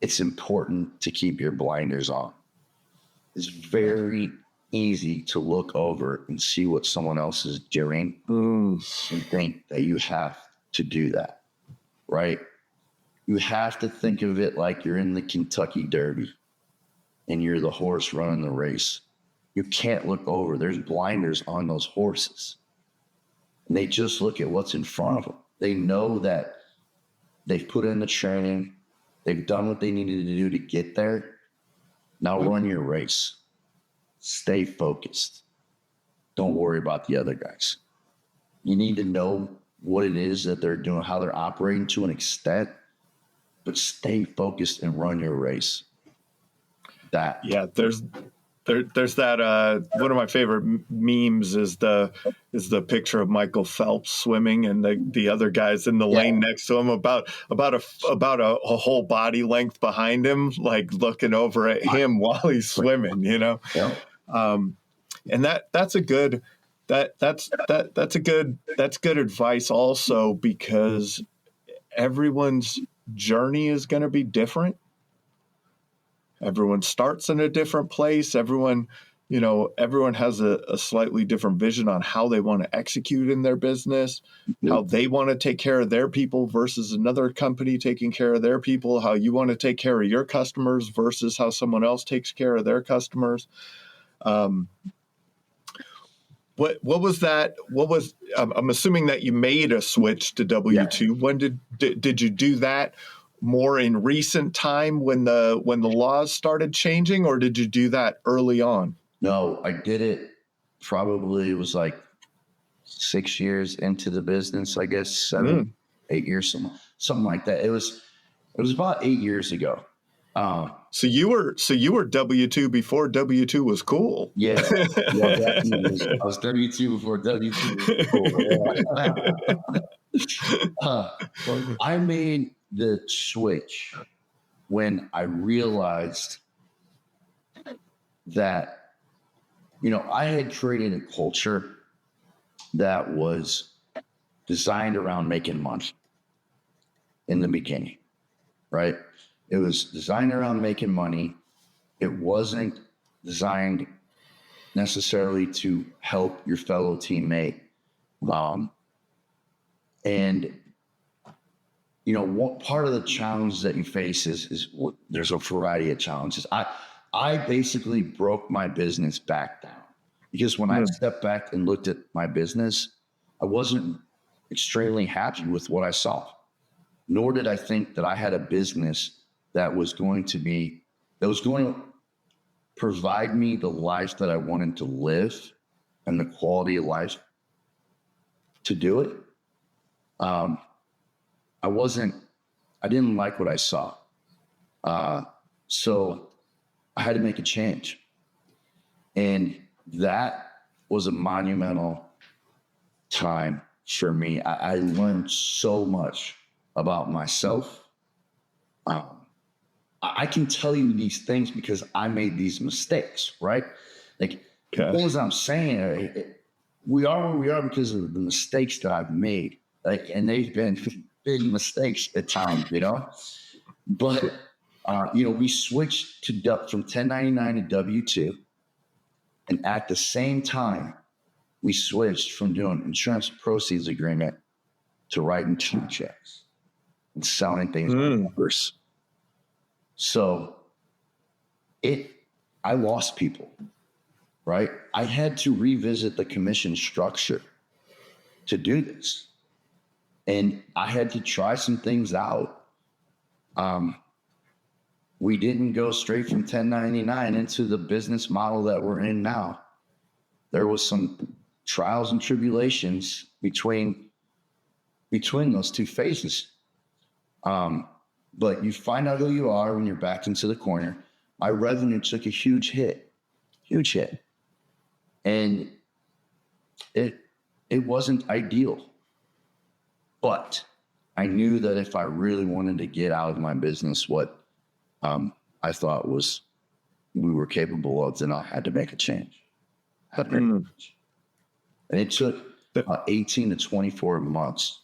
it's important to keep your blinders on. It's very easy to look over and see what someone else is doing and think that you have to do that, right? You have to think of it like you're in the Kentucky Derby and you're the horse running the race. You can't look over. There's blinders on those horses. And they just look at what's in front of them. They know that they've put in the training. They've done what they needed to do to get there. Now run your race. Stay focused. Don't worry about the other guys. You need to know what it is that they're doing, how they're operating to an extent, but stay focused and run your race. There's that one of my favorite memes is the picture of Michael Phelps swimming and the other guys in the lane next to him about a whole body length behind him, like looking over at him while he's swimming, you know. Yeah. And that's good advice also, because everyone's journey is going to be different. Everyone starts in a different place. Everyone has a slightly different vision on how they want to execute in their business, how they want to take care of their people versus another company taking care of their people, how you want to take care of your customers versus how someone else takes care of their customers. What was that? I'm assuming that you made a switch to W-2. Yeah. When did you do that? More in recent time when the laws started changing, or did you do that early on? No, I did it probably, it was like 6 years into the business, I guess 7, 8 years, something like that. It was about 8 years ago. So you were W-2 before W-2 was cool. Yeah, definitely. I was W-2 before W-2 was cool. I made the switch when I realized that, I had created a culture that was designed around making money in the beginning, right? It was designed around making money. It wasn't designed necessarily to help your fellow teammate. And what part of the challenge that you face is there's a variety of challenges. I basically broke my business back down, because when I stepped back and looked at my business, I wasn't extremely happy with what I saw, nor did I think that I had a business that was going to provide me the life that I wanted to live and the quality of life to do it. I didn't like what I saw. So I had to make a change. And that was a monumental time for me. I learned so much about myself. I can tell you these things because I made these mistakes, right? Like, as I'm saying, we are where we are because of the mistakes that I've made. And they've been big mistakes at times, But, we switched from 1099 to W-2. And at the same time, we switched from doing insurance proceeds agreement to writing contracts and selling things on numbers. So I lost people, right? I had to revisit the commission structure to do this. And I had to try some things out. We didn't go straight from 1099 into the business model that we're in now. There was some trials and tribulations between between those two phases. But you find out who you are when you're backed into the corner. My revenue took a huge hit. And it wasn't ideal. But I knew that if I really wanted to get out of my business what I thought was we were capable of, then I had to make a change. And it took 18 to 24 months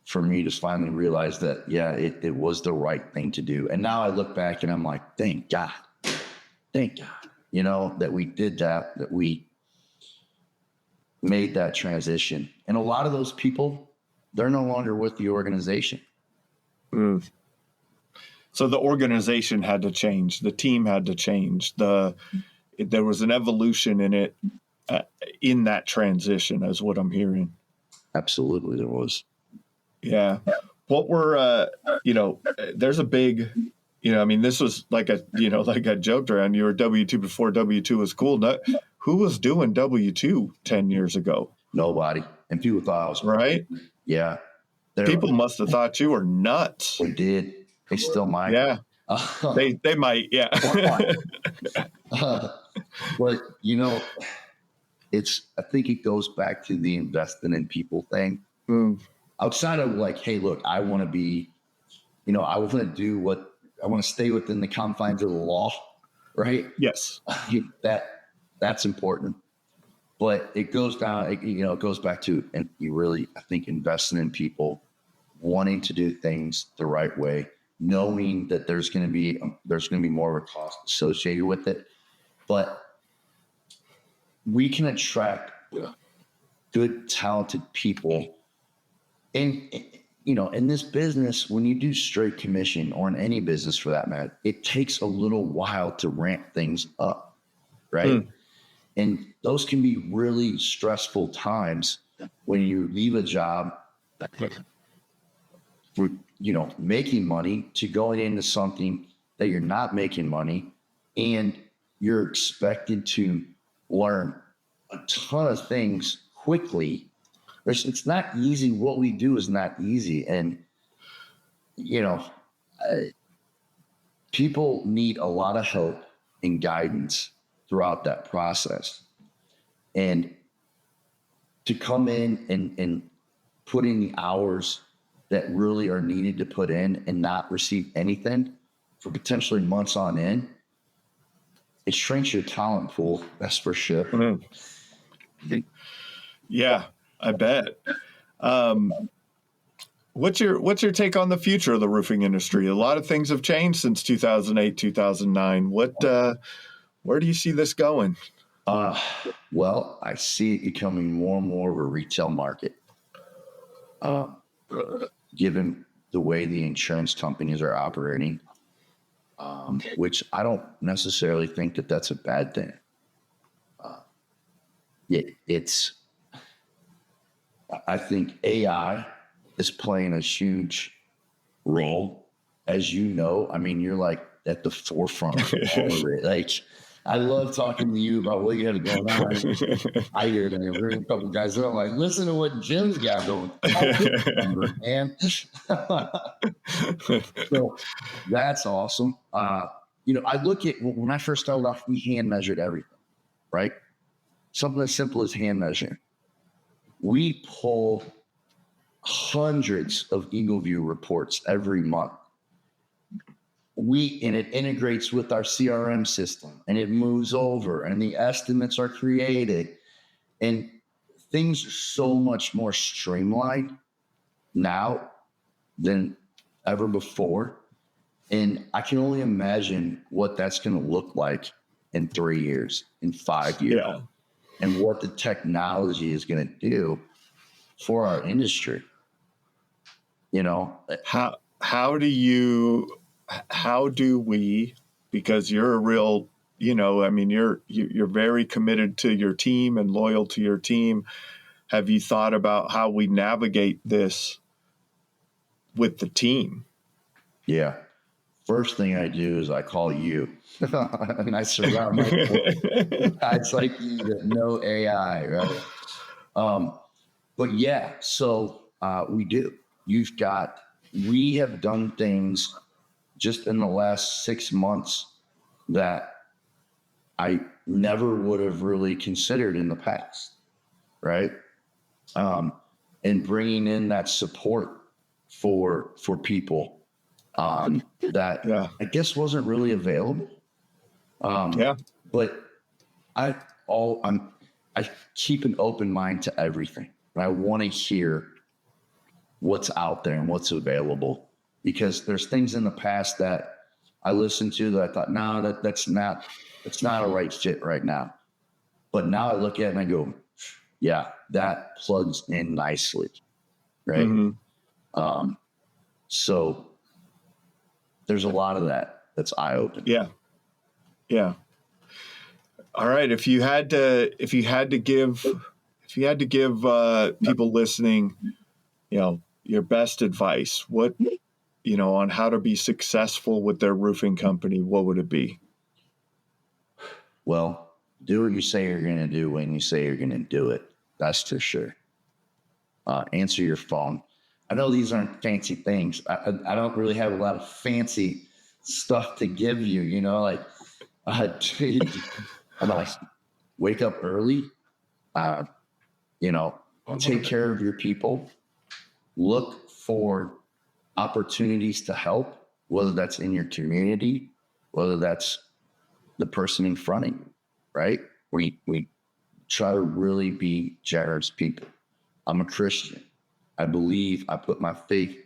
for me to finally realize that, yeah, it was the right thing to do. And now I look back and I'm like, thank God, you know, that we did that we made that transition. And a lot of those people, they're no longer with the organization. So the organization had to change. The team had to change. There was an evolution in it, in that transition, is what I'm hearing. Absolutely, there was. Yeah. What were, there's a big, I mean, this was like I joked around, you were W-2 before W-2 was cool. Who was doing W-2 10 years ago? Nobody. And people thought I was right. Yeah. People must have thought you were nuts. They did. They still might. Yeah. They might. Yeah. But, I think it goes back to the investing in people thing. Outside of like, hey, look, I want to be, I want to do what I want to stay within the confines of the law, right? Yes. That's important. But it goes down, it goes back to, and you really, I think, investing in people, wanting to do things the right way, knowing that there's going to be more of a cost associated with it. But we can attract good, talented people. And, in this business, when you do straight commission, or in any business for that matter, it takes a little while to ramp things up, right? And those can be really stressful times when you leave a job for, making money to going into something that you're not making money, and you're expected to learn a ton of things quickly. It's not easy. What we do is not easy. And, people need a lot of help and guidance throughout that process. And to come in and put in the hours that really are needed to put in and not receive anything for potentially months on end, it shrinks your talent pool. That's for sure. Yeah, I bet. What's your take on the future of the roofing industry? A lot of things have changed since 2008, 2009. Where do you see this going? Well, I see it becoming more and more of a retail market, given the way the insurance companies are operating, which I don't necessarily think that that's a bad thing. I think AI is playing a huge role. As you know, I mean, you're like at the forefront of all of it. Like, I love talking to you about what you have going on. I hear it in the room, a couple of guys that are like, listen to what Jim's got going on, man. So that's awesome. I look at, when I first started off, we hand measured everything, right? Something as simple as hand measuring. We pull hundreds of Eagle View reports every month. And it integrates with our CRM system, and it moves over, and the estimates are created, and things are so much more streamlined now than ever before. And I can only imagine what that's going to look like in 3 years, in 5 years, and what the technology is going to do for our industry. How do we, because you're a real, you're very committed to your team and loyal to your team. Have you thought about how we navigate this with the team? Yeah. First thing I do is I call you and I surround my guys like you that know AI, right? But yeah, so we do. We have done things just in the last 6 months that I never would have really considered in the past, right? And bringing in that support for people that I guess wasn't really available. But I keep an open mind to everything. I want to hear what's out there and what's available, because there's things in the past that I listened to that I thought, no, that's not a right fit right now. But now I look at it and I go, yeah, that plugs in nicely, right? Mm-hmm. So there's a lot of that's eye-opening. Yeah. All right. If you had to give people listening, your best advice, what, on how to be successful with their roofing company, what would it be? Well, do what you say you're going to do when you say you're going to do it. That's for sure. Answer your phone. I know these aren't fancy things. I don't really have a lot of fancy stuff to give you, like, wake up early, take care of your people, look for opportunities to help, whether that's in your community, whether that's the person in front of you, right? We try to really be generous people. I'm a Christian. I believe, I put my faith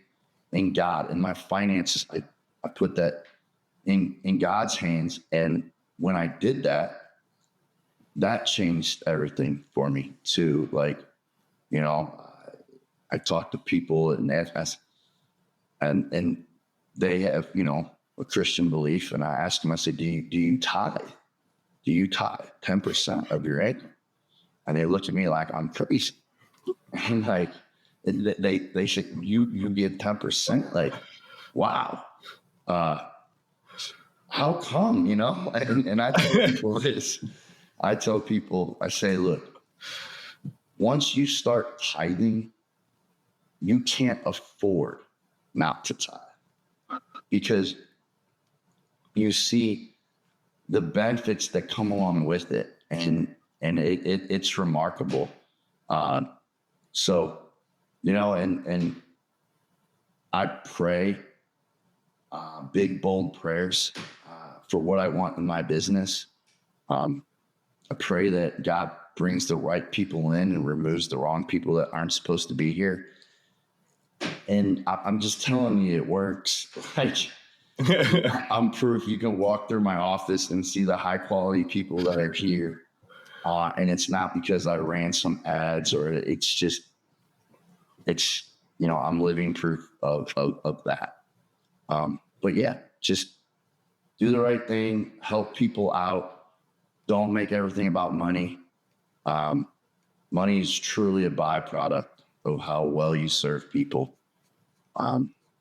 in God, and my finances, I put that in God's hands. And when I did that, that changed everything for me too. Like, I talk to people and ask, and they have, a Christian belief. And I ask them, I say, do you tithe? Do you tithe 10% of your income? And they look at me like I'm crazy. And like, they say, you give 10%? Like, wow. How come, And I tell people this. I tell people, I say, look, once you start tithing, you can't afford not to tithe, because you see the benefits that come along with it, and it's remarkable. So, and I pray big, bold prayers for what I want in my business. I pray that God brings the right people in and removes the wrong people that aren't supposed to be here. And I'm just telling you, it works. Like, I'm proof. You can walk through my office and see the high quality people that are here. And it's not because I ran some ads, or it's I'm living proof of that. But yeah, just do the right thing, help people out. Don't make everything about money. Money is truly a byproduct of how well you serve people.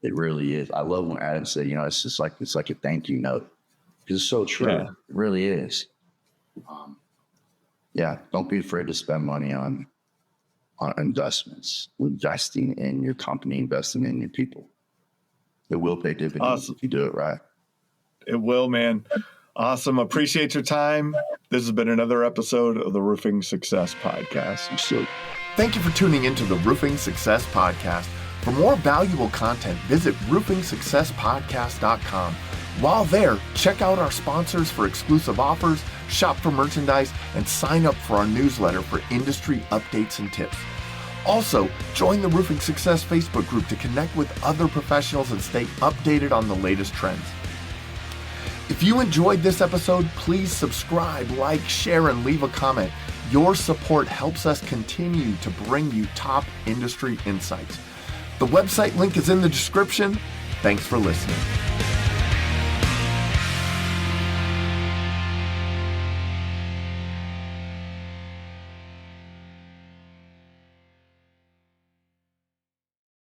It really is. I love when Adam said, it's like a thank you note, because it's so true. Yeah. It really is. Don't be afraid to spend money on investments, investing in your company, investing in your people. It will pay dividends if you do it right. It will, man. Awesome. Appreciate your time. This has been another episode of the Roofing Success Podcast. So, thank you for tuning into the Roofing Success Podcast. For more valuable content, visit roofingsuccesspodcast.com. While there, check out our sponsors for exclusive offers, shop for merchandise, and sign up for our newsletter for industry updates and tips. Also, join the Roofing Success Facebook group to connect with other professionals and stay updated on the latest trends. If you enjoyed this episode, please subscribe, like, share, and leave a comment. Your support helps us continue to bring you top industry insights. The website link is in the description. Thanks for listening.